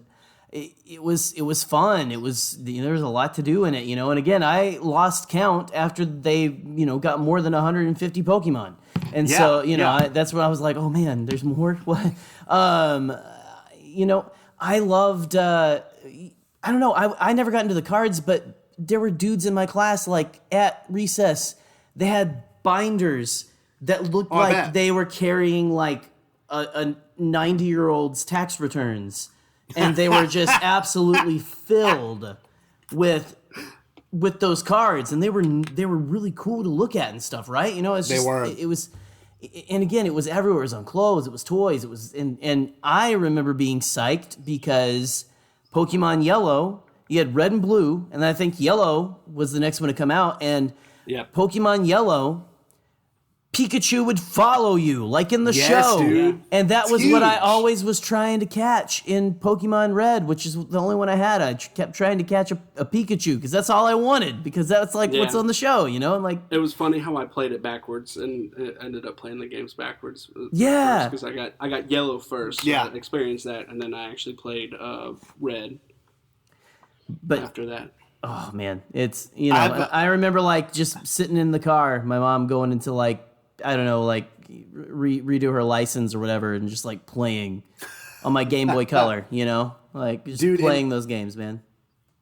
it was fun. It was, there was a lot to do in it, and again, I lost count after they, got more than 150 Pokemon. And so, that's when I was like, oh man, there's more. What? I loved, I don't know. I never got into the cards, but there were dudes in my class, like at recess, they had binders that looked like they were carrying like a 90-year-old's tax returns, and they were just absolutely filled with those cards, and they were really cool to look at and stuff, right? It was, and again, it was everywhere. It was on clothes, it was toys, it was, and I remember being psyched because Pokemon Yellow, you had Red and Blue, and I think Yellow was the next one to come out, and Pokemon Yellow, Pikachu would follow you, like in the show. Dude. And that was huge. what I always was trying to catch in Pokemon Red, which is the only one I had. I kept trying to catch a Pikachu, because that's all I wanted, because that's like what's on the show, and like... It was funny how I played it backwards, and ended up playing the games backwards. Yeah. Because I got Yellow first, experienced that, and then I actually played Red after that. Oh, man. It's, I remember like just sitting in the car, my mom going into like, I don't know, like redo her license or whatever, and just like playing on my Game Boy Color, like just playing those games, man.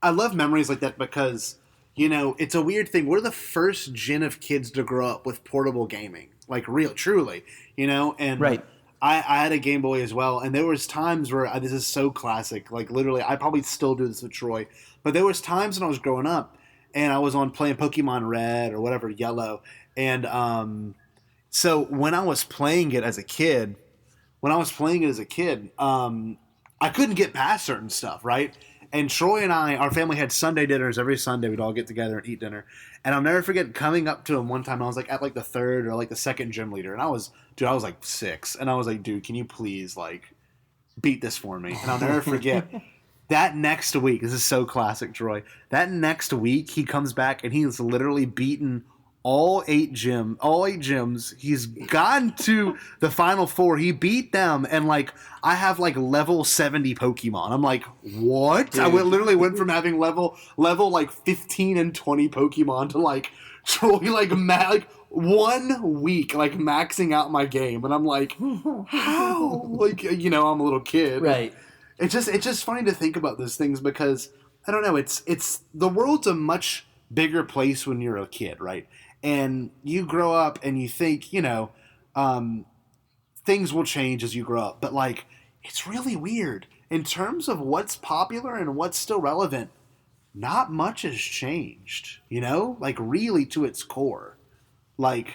I love memories like that because, it's a weird thing. We're the first gen of kids to grow up with portable gaming, like truly, and right. I had a Game Boy as well, and there was times where this is so classic, like literally, I probably still do this with Troy, but there was times when I was growing up and I was on playing Pokemon Red or whatever, Yellow, and so when I was playing it as a kid, I couldn't get past certain stuff, right? And Troy and our family had Sunday dinners every Sunday. We'd all get together and eat dinner. And I'll never forget coming up to him one time. I was like at like the third or like the second gym leader. And I was like 6. And I was like, dude, can you please like beat this for me? And I'll never forget that next week. This is so classic, Troy. That next week he comes back and he's literally beaten all 8 gyms. He's gotten to the final 4. He beat them, and like I have like level 70 Pokemon. I'm like, what? Dude. I literally went from having level like 15 and 20 Pokemon to like Troy like 1 week like maxing out my game, and I'm like, how? Like I'm a little kid, right? It's just funny to think about those things because I don't know. It's the world's a much bigger place when you're a kid, right? And you grow up and you think, things will change as you grow up. But, like, it's really weird. In terms of what's popular and what's still relevant, not much has changed, Like, really to its core. Like,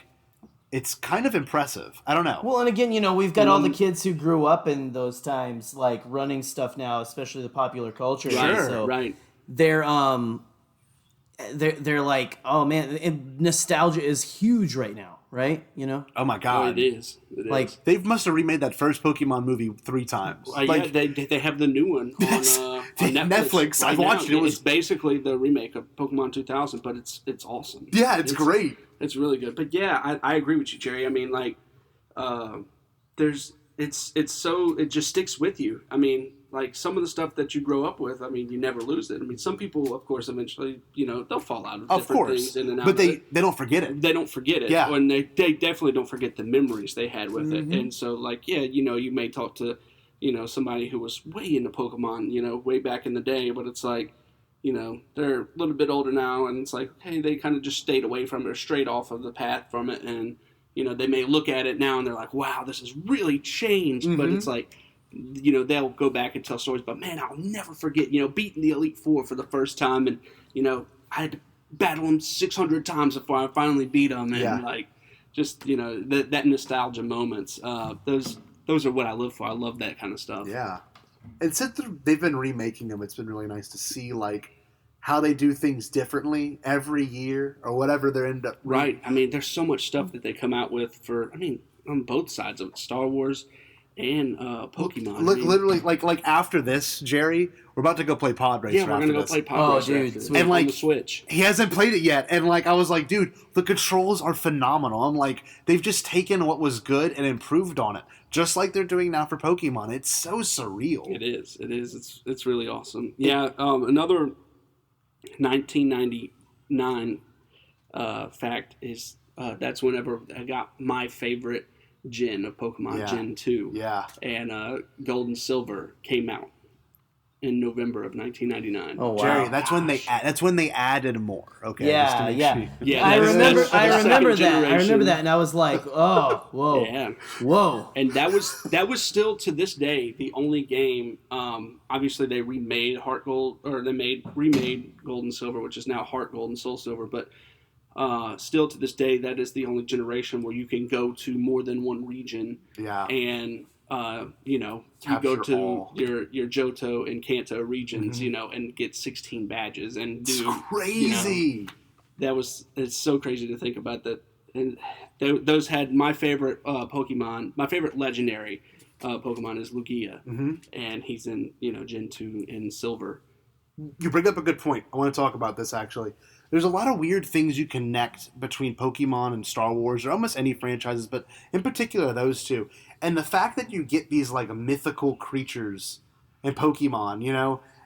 it's kind of impressive. I don't know. Well, and again, we've got all the kids who grew up in those times, like, running stuff now, especially the popular culture. Sure, so right. They're like, oh man, and nostalgia is huge right now, right? Oh my god, it is. Like they must have remade that first Pokemon movie 3 times. Yeah, they have the new one on Netflix. I've watched it. It's basically the remake of Pokemon 2000, but it's awesome. Yeah, it's great. It's really good. But yeah, I agree with you, Jerry. I mean, like, it just sticks with you. I mean, like some of the stuff that you grow up with, I mean, you never lose it. I mean, some people, of course, eventually, they'll fall out of different things in and out. But they don't forget it. They don't forget it. Yeah. And they definitely don't forget the memories they had with it. And so, like, yeah, you may talk to, somebody who was way into Pokemon, way back in the day, but it's like, they're a little bit older now, and it's like, hey, they kind of just stayed away from it or strayed off of the path from it. And, they may look at it now and they're like, wow, this has really changed. But it's like, they'll go back and tell stories, but man, I'll never forget, beating the Elite Four for the first time, and I had to battle them 600 times before I finally beat them, and like just that nostalgia moments. Those are what I live for. I love that kind of stuff. Yeah, and since they've been remaking them, it's been really nice to see like how they do things differently every year or whatever they end up. Right. I mean, there's so much stuff that they come out with on both sides of it, Star Wars and Pokemon. Look, literally, like after this, Jerry, we're about to go play Pod Racer. Yeah, we're gonna go play Pod Racer. dude, after this. sweet. And like on the Switch. He hasn't played it yet, and like I was like, dude, the controls are phenomenal. I'm like, they've just taken what was good and improved on it, just like they're doing now for Pokemon. It's so surreal. It is. It's really awesome. Yeah. Another 1999 fact is that's whenever I got my favorite gen of Pokemon, Gen 2. Yeah. And Gold and Silver came out in November of 1999. Oh wow. Jerry, that's when they added more. Okay. just to Yeah, make yeah. sure. Yeah, I that's- remember that's I the remember second that. I remember generation. that and I was like, "Oh, whoa. Yeah. Whoa." And that was still to this day the only game. Obviously, they remade Heart Gold, or they remade Gold and Silver, which is now Heart Gold and Soul Silver. But still to this day, that is the only generation where you can go to more than one region. Yeah. And you go Capture to all. your Johto and Kanto regions, and get 16 badges and do It's crazy. It's so crazy to think about that. And those had my favorite Pokemon. My favorite legendary Pokemon is Lugia, and he's in Gen 2 in Silver. You bring up a good point. I want to talk about this actually. There's a lot of weird things you connect between Pokemon and Star Wars, or almost any franchises, but in particular those two. And the fact that you get these like mythical creatures in Pokemon,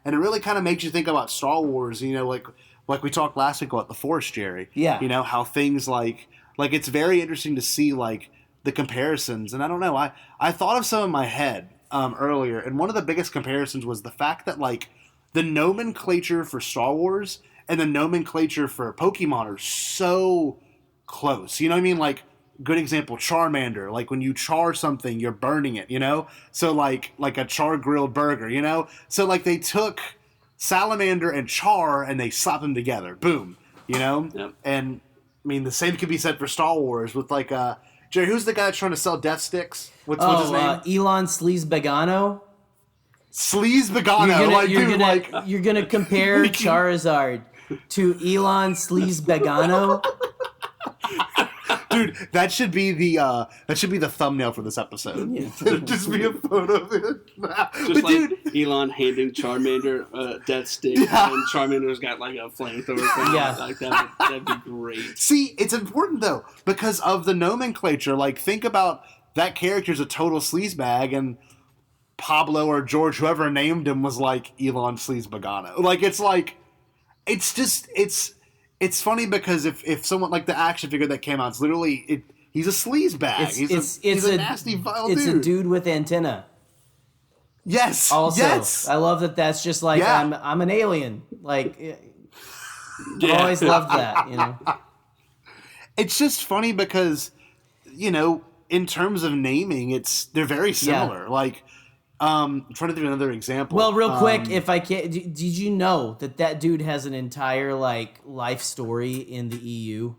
and it really kind of makes you think about Star Wars, like we talked last week about the Force, Jerry. Yeah. How things like it's very interesting to see like the comparisons. And I don't know, I thought of some in my head earlier, and one of the biggest comparisons was the fact that like the nomenclature for Star Wars and the nomenclature for Pokemon are so close. You know what I mean? Like, good example, Charmander. Like, when you char something, you're burning it, So, like a char-grilled burger, So, like, they took Salamander and Char and they slapped them together. Boom. Yep. And, I mean, the same could be said for Star Wars with, like, Jerry, who's the guy that's trying to sell death sticks? What's his name? Elon Sleazebagano. Sleazebagano. You're gonna compare Charizard to Elon Sleazebagano. Dude, that should be the thumbnail for this episode. Just be a photo of it. Just Elon handing Charmander a death stick, and Charmander's got like a flamethrower. Yeah. Like that'd be great. See, it's important though because of the nomenclature. Like, think about that character's a total sleazebag, and Pablo or George, whoever named him, was like Elon Sleazebagano. Like, it's funny because if someone like the action figure that came out, it's literally he's a sleazebag. He's a nasty, vile dude. It's a dude with antenna. Yes. Also, yes. I love that. That's just like I'm an alien. Like, I've always loved that. It's just funny because, in terms of naming, they're very similar. Like, I'm trying to think of another example. Well, real quick, if I can, did you know that dude has an entire like life story in the EU?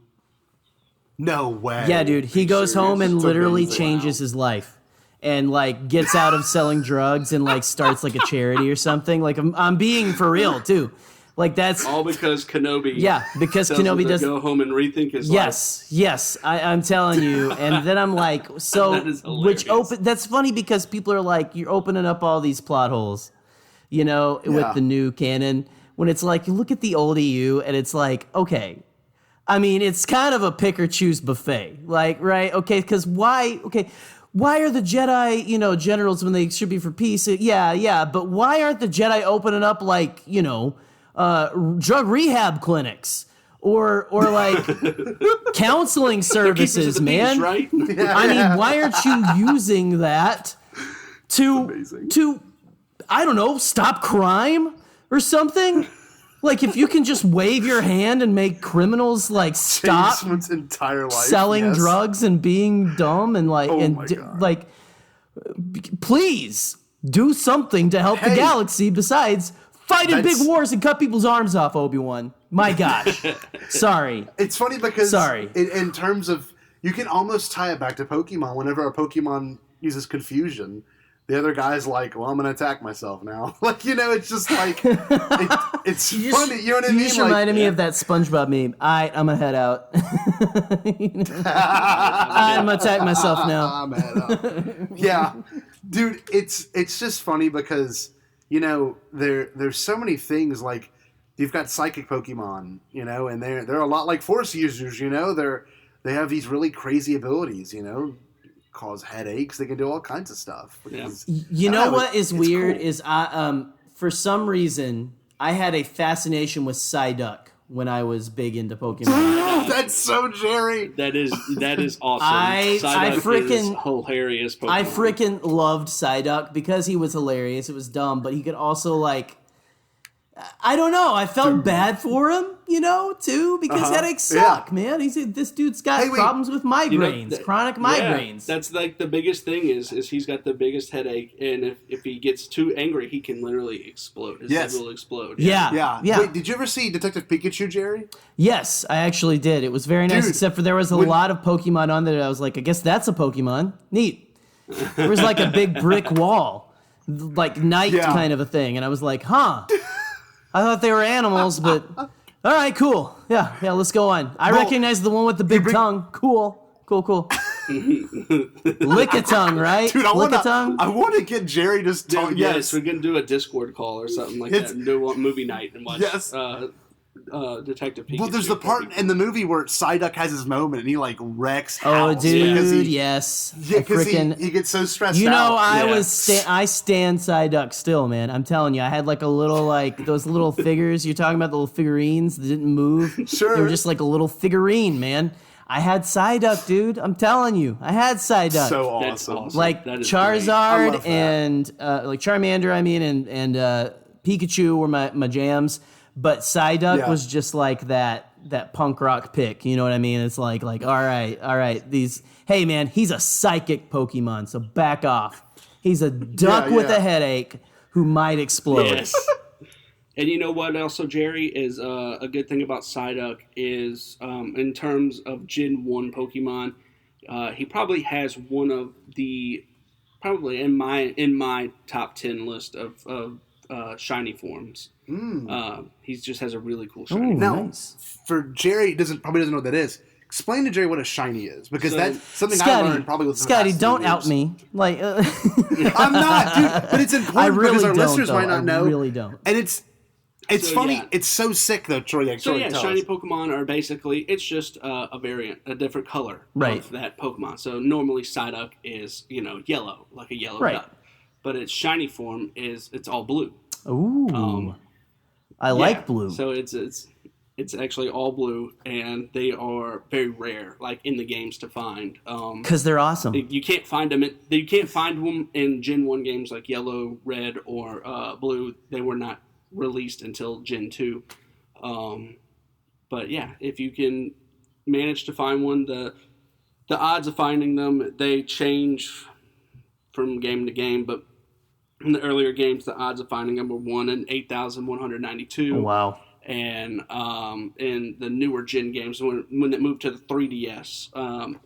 No way. Yeah, dude. He goes home and It's literally amazing. changes his life, and like gets out of selling drugs and like starts like a charity or something. Like I'm being for real too. Like that's all because Kenobi. Yeah, because tells him Kenobi to does go home and rethink his life. Yes, I'm telling you. And then I'm like, so That is hilarious. that's funny because people are like, you're opening up all these plot holes, with the new canon. When it's like, you look at the old EU and it's like, okay, I mean, it's kind of a pick or choose buffet, like, right? Okay, because why are the Jedi, generals when they should be for peace? Yeah, but why aren't the Jedi opening up like, drug rehab clinics or like counseling services, Keep us at the man? peace, right? I mean, why aren't you using that to I don't know, stop crime or something? Like, if you can just wave your hand and make criminals like stop someone's entire life selling drugs and being dumb and like my God. please do something to help the galaxy besides fighting big wars and cut people's arms off, Obi-Wan. My gosh. Sorry. It's funny because in terms of, you can almost tie it back to Pokemon. Whenever a Pokemon uses confusion, the other guy's like, well, I'm going to attack myself now. Like, it's just like, it's funny. You know what I mean? You just reminded me of that SpongeBob meme. I'm going to head out. I'm going to attack myself now. I'm head out. Yeah. Dude, it's just funny because, you know, there's so many things, like you've got psychic Pokemon, you know, and they're a lot like Force users, you know. They have these really crazy abilities, you know, cause headaches. They can do all kinds of stuff. Yeah. You know what is it's weird cool. is for some reason I had a fascination with Psyduck when I was big into Pokemon. That's so Jerry. That is awesome. I Psyduck freaking- is hilarious Pokemon. I freaking loved Psyduck because he was hilarious. It was dumb, but he could also, like, I don't know. I felt bad for him, you know, too, because headaches suck, man. This dude's got Hey, wait. problems with migraines, chronic migraines. That's like the biggest thing is he's got the biggest headache, and if he gets too angry, he can literally explode. His head will explode. Yeah. Wait, did you ever see Detective Pikachu, Jerry? Yes, I actually did. It was very nice, Dude, except for there was a lot of Pokemon on there that I was like, I guess that's a Pokemon. Neat. There was like a big brick wall, like night kind of a thing, and I was like, huh. I thought they were animals, but all right, cool. Yeah, let's go on. I recognize the one with the big tongue. Cool. Lick-a-tongue, right? Dude, Lick-a-tongue? I want to get Jerry just talk. Dude, yes, we're gonna do a Discord call or something like that, and do a movie night and watch Detective Pikachu. Well, there's the part in the movie where Psyduck has his moment and he like wrecks Oh, house because dude, he, yes. Yeah, because Freaking- he gets so stressed You know, out. I stand Psyduck still, man. I'm telling you, I had like a little, like, those little figures. You're talking about the little figurines that didn't move. Sure. They were just like a little figurine, man. I had Psyduck, dude. I'm telling you, I had Psyduck. So That's awesome. awesome. Like That is I Charizard love that. and like Charmander, and Pikachu were my jams. But Psyduck was just like that punk rock pick. You know what I mean? It's like all right. Hey man, he's a psychic Pokemon, so back off. He's a duck with a headache who might explode. Yes. And you know what? Also, Jerry, is a good thing about Psyduck is in terms of Gen 1 Pokemon, he probably has one of the in my top 10 list of shiny forms. He just has a really cool shiny. Ooh, Now, nice. for Jerry, probably doesn't know what that is. Explain to Jerry what a shiny is, because So- that's something I Scotty, learned probably with Scotty, don't out me. Like, I'm not, dude, but it's important I really because our don't, listeners though. might not know. I really don't. And it's So, funny. yeah. It's so sick though, Troy. Like, So Troy, yeah, tell shiny us. Pokemon are basically, it's just a variant, a different color Right. of that Pokemon. So normally Psyduck is, yellow, like a yellow Right. duck. But its shiny form it's all blue. Ooh, I like blue. So it's actually all blue, and they are very rare, like in the games to find. Because they're awesome. You can't find them. You can't find them in Gen 1 games like Yellow, Red, or Blue. They were not released until Gen 2. But yeah, if you can manage to find one, the odds of finding them, they change from game to game. But in the earlier games, the odds of finding them were 1 in 8,192. Wow. And in the newer Gen games, when it moved to the 3DS,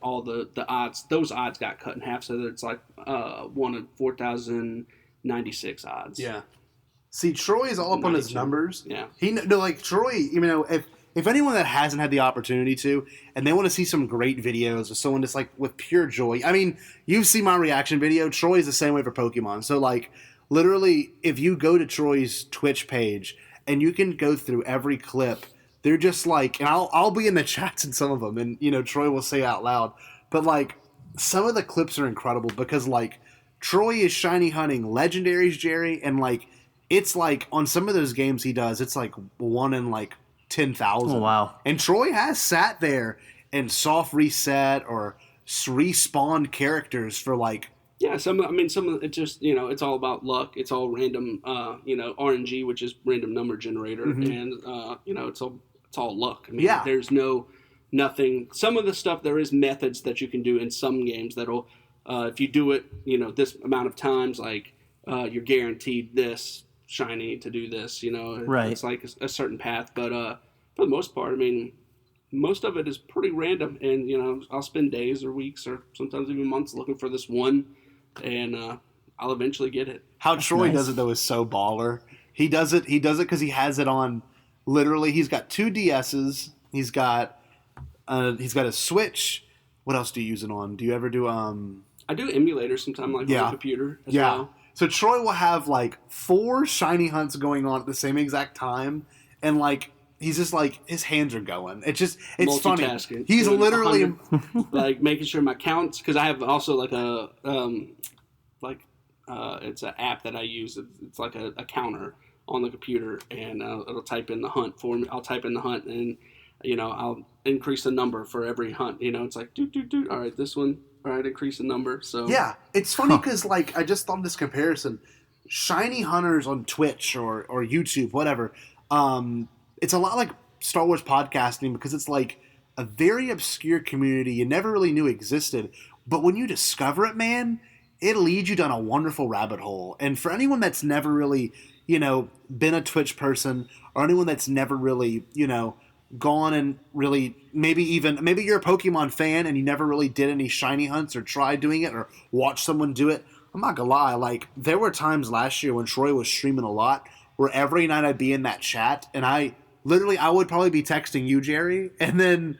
all the odds, those odds got cut in half, so that it's like 1 in 4,096 odds. Yeah. See, Troy is all up on his 92. numbers. Yeah. Like Troy, if anyone that hasn't had the opportunity to, and they want to see some great videos of someone just like with pure joy. I mean, you've seen my reaction video. Troy's the same way for Pokemon. So like, literally, if you go to Troy's Twitch page and you can go through every clip, they're just like, and I'll be in the chats in some of them, and Troy will say out loud, but like some of the clips are incredible because like Troy is shiny hunting legendaries, Jerry, and like it's like on some of those games he does, it's like 1 in like 10,000. Oh, wow. And Troy has sat there and soft reset or respawned characters for like. Yeah, some of it just, it's all about luck. It's all random, RNG, which is random number generator, and it's all luck. I mean, Yeah. there's nothing. Some of the stuff, there is methods that you can do in some games that'll, if you do it, this amount of times, like you're guaranteed this shiny to do this. Right. It's like a certain path, but for the most part, I mean, most of it is pretty random, and I'll spend days or weeks or sometimes even months looking for this one. And I'll eventually get it. How Troy nice. does it though is so baller. He does it because he has it on. Literally, he's got 2 DSs. He's got a Switch. What else do you use it on? Do you ever do I do emulators sometimes, like on the computer as well. So Troy will have like 4 shiny hunts going on at the same exact time, and like he's just like his hands are going. It's funny. He's literally like making sure my counts, because I have also like a it's an app that I use. It's like a counter on the computer, and it'll type in the hunt for me. I'll type in the hunt, and I'll increase the number for every hunt. It's like do. All right, this one. All right, increase the number. So yeah, it's funny because like I just thought of this comparison. Shiny hunters on Twitch or YouTube, whatever. It's a lot like Star Wars podcasting because it's like a very obscure community you never really knew existed. But when you discover it, man, it leads you down a wonderful rabbit hole. And for anyone that's never really, been a Twitch person, or anyone that's never really, gone and really maybe you're a Pokemon fan and you never really did any shiny hunts or tried doing it or watched someone do it. I'm not gonna lie, like there were times last year when Troy was streaming a lot where every night I'd be in that chat and I would probably be texting you, Jerry, and then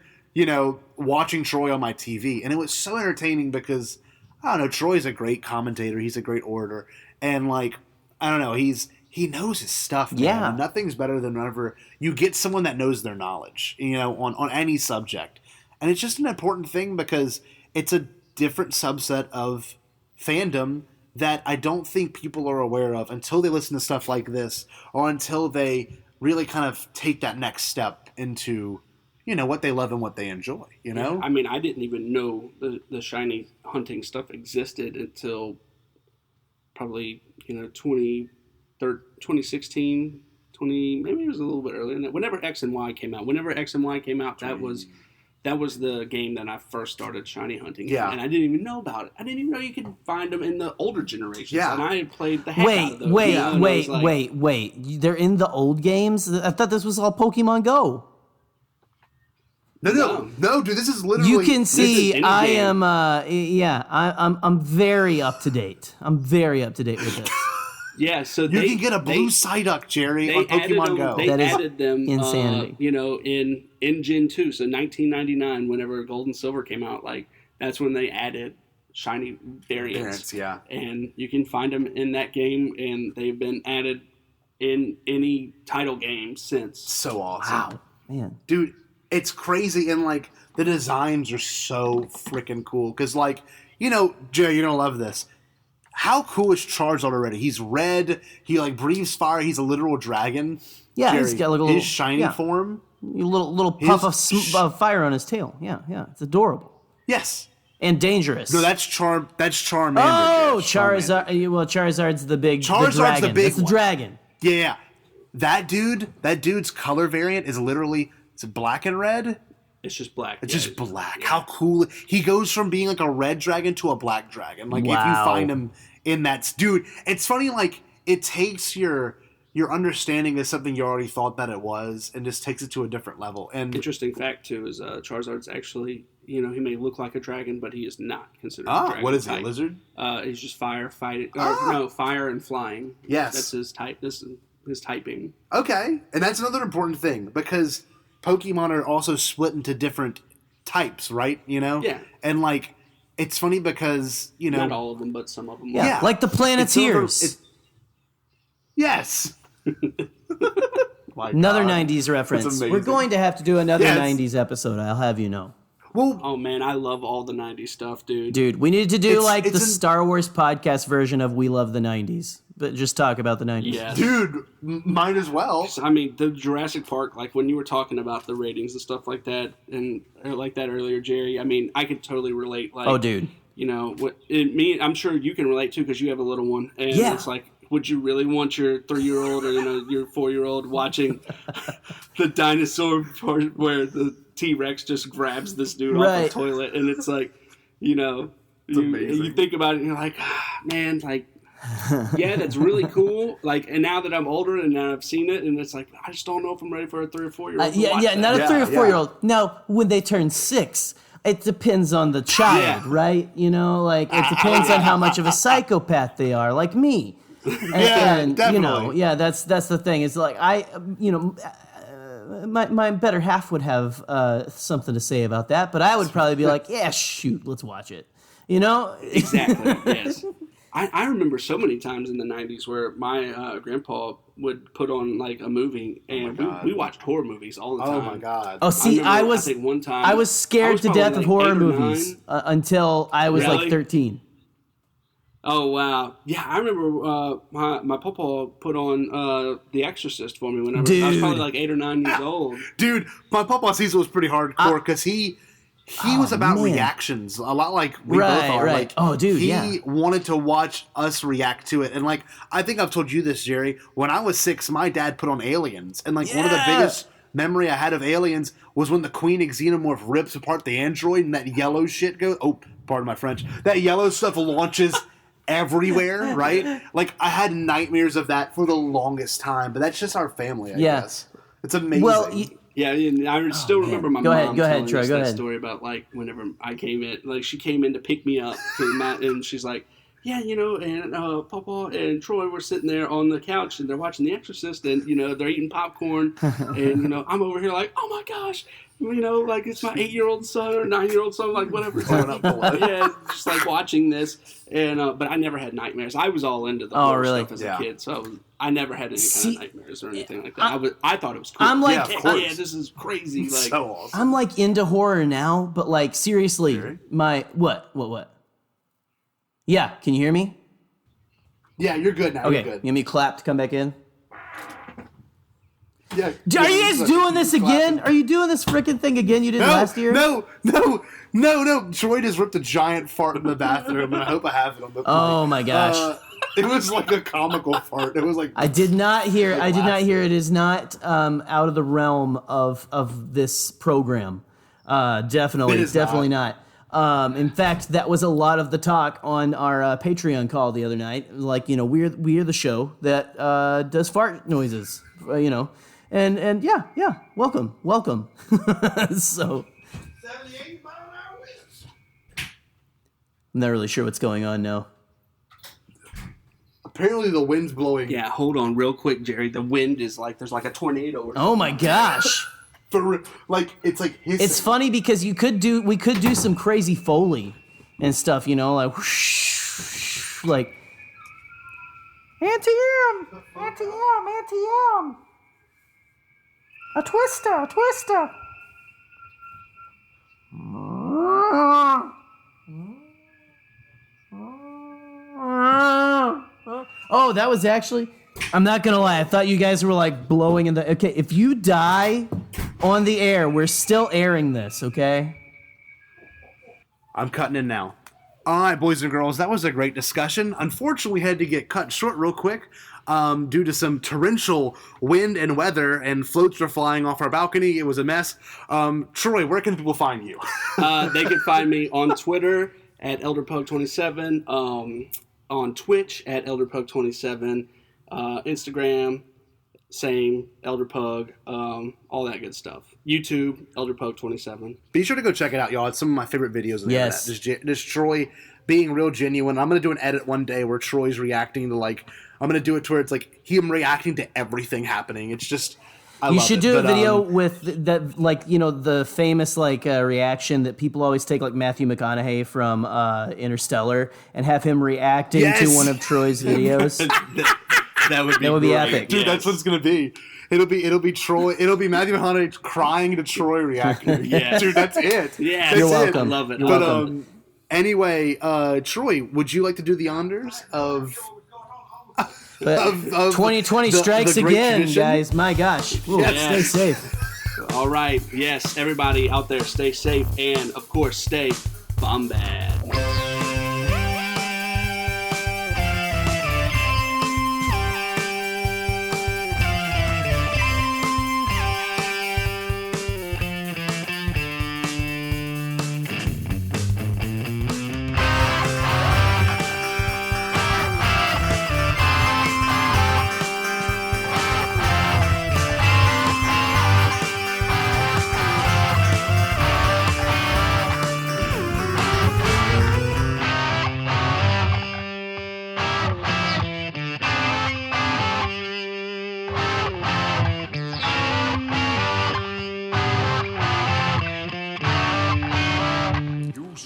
watching Troy on my TV, and it was so entertaining because I don't know, Troy's a great commentator, he's a great orator, and like I don't know, he knows his stuff, man. Yeah. And nothing's better than whenever you get someone that knows their knowledge, on any subject. And it's just an important thing because it's a different subset of fandom that I don't think people are aware of until they listen to stuff like this or until they really kind of take that next step into, what they love and what they enjoy, Yeah, I mean, I didn't even know the shiny hunting stuff existed until probably, 2016, maybe it was a little bit earlier than that. Whenever X and Y came out, that was the game that I first started shiny hunting. Yeah. And I didn't even know about it. I didn't even know you could find them in the older generations. Yeah. And I had played the heck out of those. Wait. They're in the old games? I thought this was all Pokemon Go. No, dude, this is literally... You can see I in-game. I'm very up to date. I'm very up to date with this. Yeah, so you can get a blue Psyduck, Jerry, on Pokemon Go. That is added them, insanity. In Gen 2, so 1999, whenever Gold and Silver came out, like that's when they added shiny variants. Yeah. And you can find them in that game, and they've been added in any title game since. So awesome. Wow, man. Dude, it's crazy, and like the designs are so freaking cool. Because like, Jerry, you're gonna love this. How cool is Charizard already? He's red. He like breathes fire. He's a literal dragon. Yeah, Jerry, he's got like a little his shiny form. A little puff of fire on his tail. Yeah. It's adorable. Yes. And dangerous. No, that's Charmander. Oh, Jerry. Charizard. Well, Charizard's the big Charizard's the dragon. the big That's the one. dragon. Yeah. That dude's color variant is literally, it's black and red. It's just black. It's just black. Yeah. How cool. He goes from being like a red dragon to a black dragon. Like if you find him in that, dude, it's funny. Like it takes your understanding of something you already thought that it was and just takes it to a different level. And interesting fact too is Charizard's actually, he may look like a dragon, but he is not considered a dragon. What is he, type. a lizard? He's just fire and flying. Yes. That's his type. This is his typing. Okay. And that's another important thing because Pokemon are also split into different types, right? Yeah. And like, it's funny because, not all of them, but some of them. Yeah. Like the Planeteers. Yes. Another 90s reference. We're going to have to do another Yes. 90s episode, I'll have you know. Well, oh man, I love all the 90s stuff, dude. Dude, we need to do It's the Star Wars podcast version of We Love the 90s. But just talk about the 90s. Yeah. dude, might as well. I mean, the Jurassic Park, like when you were talking about the ratings and stuff like that, and like that earlier, Jerry, I mean, I could totally relate. Like, Oh, dude. I'm sure you can relate too because you have a little one. And Yeah. it's like, would you really want your 3-year-old or your 4-year-old watching the dinosaur part where the T-Rex just grabs this dude off the toilet, and it's like, you think about it and you're like, man, like, yeah, that's really cool. Like, and now that I'm older and now I've seen it, and it's like, I just don't know if I'm ready for a 3 or 4-year-old. Not a 3 or 4-year-old. Now, when they turn 6, it depends on the child, right? Like it depends on how much of a psychopath they are, like me. Definitely. That's the thing. It's like my better half would have something to say about that, but I would probably be like, yeah, shoot, let's watch it. You know? Exactly. Yes. I remember so many times in the 90s where my grandpa would put on like a movie, and we watched horror movies all the time. Oh my god. Oh, see, I think one time I was scared to probably death of like horror 8 or movies 9. until I was like Really? 13. Oh wow! Yeah, I remember my papa put on The Exorcist for me whenever I was probably Dude. like 8 or 9 years old. Dude, my Papa season was pretty hardcore because he was about man. reactions, a lot like we Right, both are. right. Like, Oh, dude, he yeah. wanted to watch us react to it, and like I think I've told you this, Jerry. When I was 6, my dad put on Aliens, and like one of the Yeah. biggest memory I had of Aliens was when the Queen Xenomorph rips apart the android, and that yellow shit goes. Oh, pardon my French. That yellow stuff launches everywhere, right? Like I had nightmares of that for the longest time, but that's just our family, I Yeah. guess. It's amazing. Well, Yeah, and I still remember my Go ahead, mom go ahead, telling Troy, us go that ahead. story about like whenever I came in, like she came in to pick me up, and she's like, yeah, you know, and Papa and Troy were sitting there on the couch and they're watching The Exorcist, and you know they're eating popcorn, and you know I'm over here like, oh my gosh, you know, like it's my 8-year-old son or 9-year-old son, like whatever, yeah, just like watching this, and but I never had nightmares. I was all into the horror really? stuff as Yeah. a kid, so I never had any See, kind of nightmares or anything like that. I thought it was cool. I'm like- Yeah, of course. yeah, this is crazy. Like, so awesome. I'm like into horror now, but like seriously, my what? Yeah, can you hear me? Yeah, you're good now. Okay, You're you good. want me to clap to come back in? Yeah. Are you guys doing this again? Are you doing this freaking thing again you did last year? No. Troy just ripped a giant fart in the bathroom, and I hope I have it on the Oh mic. my gosh. It was like a comical fart. It was like I did not hear. It is not out of the realm of this program. Definitely, It is definitely not. In fact, that was a lot of the talk on our Patreon call the other night. Like, you know, we're the show that does fart noises. You know, and yeah, welcome. So 78 mile an hour winds. I'm not really sure what's going on now. Apparently the wind's blowing. yeah, hold on real quick, Jerry. The wind is like there's like a tornado. Or Oh my gosh. It's like hissing. It's funny because we could do some crazy Foley and stuff, you know, like whoosh, like Auntie M, a twister. Oh, that was actually. I'm not gonna lie. I thought you guys were like blowing in the. Okay, if you die on the air, we're still airing this. Okay. I'm cutting in now. All right, boys and girls, that was a great discussion. Unfortunately, we had to get cut short real quick due to some torrential wind and weather, and floats were flying off our balcony. It was a mess. Troy, where can people find you? They can find me on Twitter at ElderPug27, on Twitch at ElderPug27, Instagram, same, ElderPug, all that good stuff. YouTube, ElderPug27. Be sure to go check it out, y'all. It's some of my favorite videos on the Yes. internet. Just Troy being real genuine. I'm going to do an edit one day where Troy's reacting to, like, I'm going to do it to where it's like him reacting to everything happening. It's just, I You love should it. do a But, video with that, like, you know, the famous like reaction that people always take, like Matthew McConaughey from Interstellar, and have him reacting to Yes! one of Troy's videos. That would be That would be great. epic. Dude, Yes. that's what it's going to be. It'll be Troy. It'll be Matthew McConaughey crying to Troy reacting. Yeah. Dude, that's it. Yeah, That's You're it. welcome. I love it. You're But welcome. anyway, Troy, would you like to do the honors of But of 2020 the- strikes the great again, tradition? guys. My gosh. Ooh, Yes. Stay safe. All right. Yes, everybody out there, stay safe, and of course, stay bombad.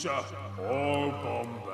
Lisa or Bombad.